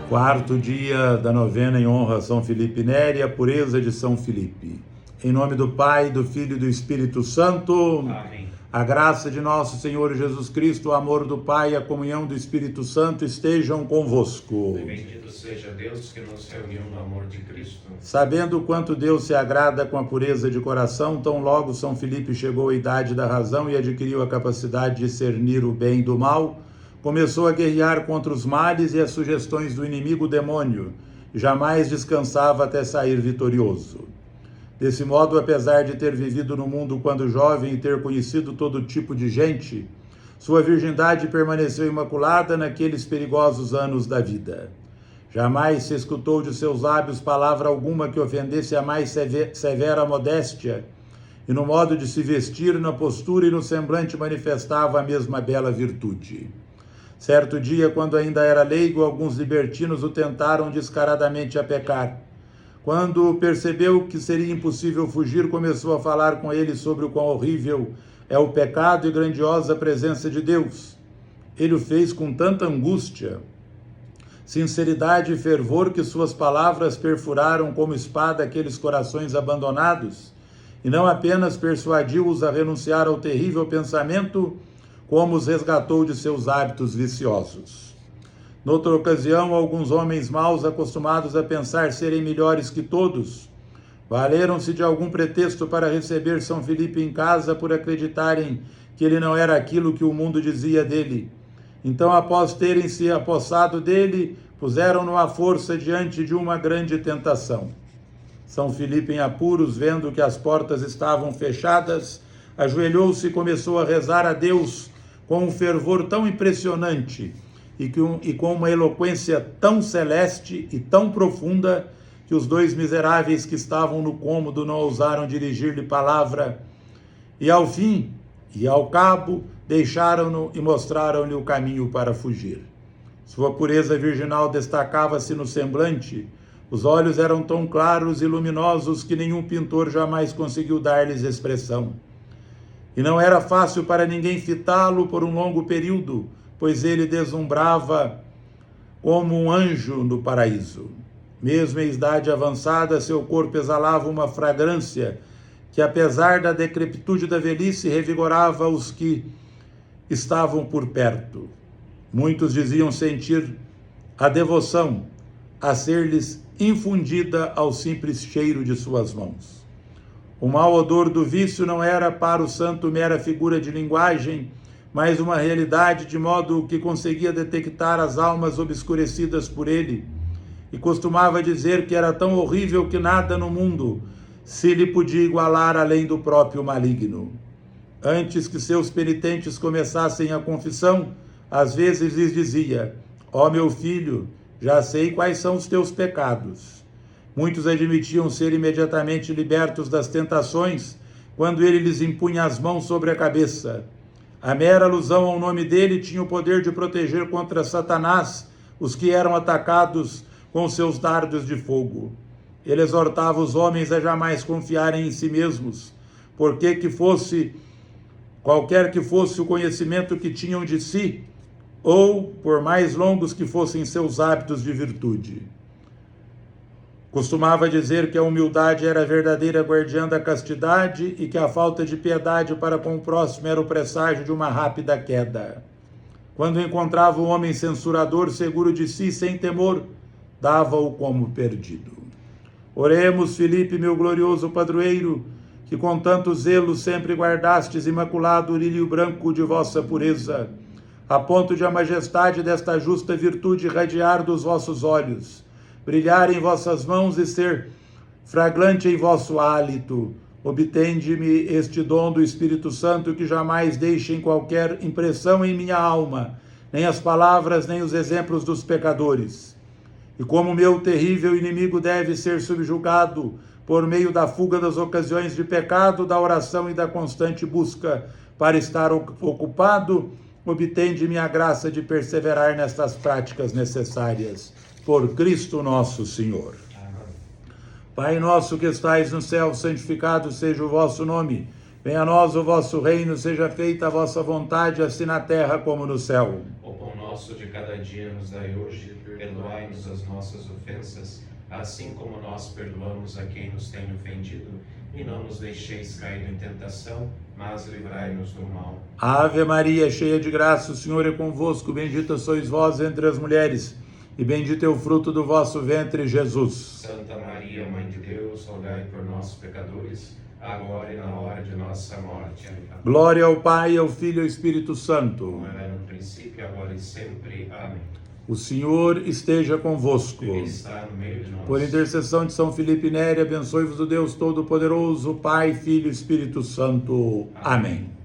Quarto dia da novena em honra a São Filipe Neri, a pureza de São Filipe. Em nome do Pai, do Filho e do Espírito Santo. Amém. A graça de nosso Senhor Jesus Cristo, o amor do Pai e a comunhão do Espírito Santo estejam convosco. Bendito seja Deus que nos reuniu no amor de Cristo. Sabendo o quanto Deus se agrada com a pureza de coração, tão logo São Filipe chegou à idade da razão e adquiriu a capacidade de discernir o bem do mal, começou a guerrear contra os males e as sugestões do inimigo demônio, e jamais descansava até sair vitorioso. Desse modo, apesar de ter vivido no mundo quando jovem e ter conhecido todo tipo de gente, sua virgindade permaneceu imaculada naqueles perigosos anos da vida. Jamais se escutou de seus lábios palavra alguma que ofendesse a mais severa modéstia, e no modo de se vestir, na postura e no semblante manifestava a mesma bela virtude. Certo dia, quando ainda era leigo, alguns libertinos o tentaram descaradamente a pecar. Quando percebeu que seria impossível fugir, começou a falar com ele sobre o quão horrível é o pecado e grandiosa presença de Deus. Ele o fez com tanta angústia, sinceridade e fervor que suas palavras perfuraram como espada aqueles corações abandonados, e não apenas persuadiu-os a renunciar ao terrível pensamento, como os resgatou de seus hábitos viciosos. Noutra ocasião, alguns homens maus, acostumados a pensar serem melhores que todos, valeram-se de algum pretexto para receber São Filipe em casa por acreditarem que ele não era aquilo que o mundo dizia dele. Então, após terem se apossado dele, puseram-no à força diante de uma grande tentação. São Filipe, em apuros, vendo que as portas estavam fechadas, ajoelhou-se e começou a rezar a Deus com um fervor tão impressionante e com uma eloquência tão celeste e tão profunda que os dois miseráveis que estavam no cômodo não ousaram dirigir-lhe palavra, e ao fim e ao cabo deixaram-no e mostraram-lhe o caminho para fugir. Sua pureza virginal destacava-se no semblante, os olhos eram tão claros e luminosos que nenhum pintor jamais conseguiu dar-lhes expressão. E não era fácil para ninguém fitá-lo por um longo período, pois ele deslumbrava como um anjo no paraíso. Mesmo em idade avançada, seu corpo exalava uma fragrância que, apesar da decrepitude da velhice, revigorava os que estavam por perto. Muitos diziam sentir a devoção a ser-lhes infundida ao simples cheiro de suas mãos. O mau odor do vício não era para o santo mera figura de linguagem, mas uma realidade, de modo que conseguia detectar as almas obscurecidas por ele, e costumava dizer que era tão horrível que nada no mundo se lhe podia igualar além do próprio maligno. Antes que seus penitentes começassem a confissão, às vezes lhes dizia: ó meu filho, já sei quais são os teus pecados. Muitos admitiam ser imediatamente libertos das tentações quando ele lhes impunha as mãos sobre a cabeça. A mera alusão ao nome dele tinha o poder de proteger contra Satanás os que eram atacados com seus dardos de fogo. Ele exortava os homens a jamais confiarem em si mesmos, qualquer que fosse o conhecimento que tinham de si, ou por mais longos que fossem seus hábitos de virtude. Costumava dizer que a humildade era a verdadeira guardiã da castidade e que a falta de piedade para com o próximo era o presságio de uma rápida queda. Quando encontrava o homem censurador, seguro de si, sem temor, dava-o como perdido. Oremos, Filipe, meu glorioso padroeiro, que com tanto zelo sempre guardastes imaculado o lírio branco de vossa pureza, a ponto de a majestade desta justa virtude irradiar dos vossos olhos, brilhar em vossas mãos e ser fragrante em vosso hálito. Obtende-me este dom do Espírito Santo, que jamais deixem qualquer impressão em minha alma, nem as palavras, nem os exemplos dos pecadores. E como meu terrível inimigo deve ser subjugado por meio da fuga das ocasiões de pecado, da oração e da constante busca para estar ocupado, obtende-me a graça de perseverar nestas práticas necessárias. Por Cristo nosso Senhor. Pai nosso que estais no céu, santificado seja o vosso nome. Venha a nós o vosso reino, seja feita a vossa vontade, assim na terra como no céu. O pão nosso nosso de cada dia nos dai hoje, perdoai-nos as nossas ofensas, assim como nós perdoamos a quem nos tem ofendido, e não nos deixeis cair em tentação, mas livrai-nos do mal. Ave Maria, cheia de graça, o Senhor é convosco, bendita sois vós entre as mulheres, e bendito é o fruto do vosso ventre, Jesus. Santa Maria, Mãe de Deus, rogai por nós, pecadores, agora e na hora de nossa morte. Amém. Glória ao Pai, ao Filho e ao Espírito Santo. Como era no princípio, agora e sempre. Amém. O Senhor esteja convosco. Ele está no meio de nós. Por intercessão de São Felipe Neri, abençoe-vos o Deus Todo-Poderoso, Pai, Filho e Espírito Santo. Amém.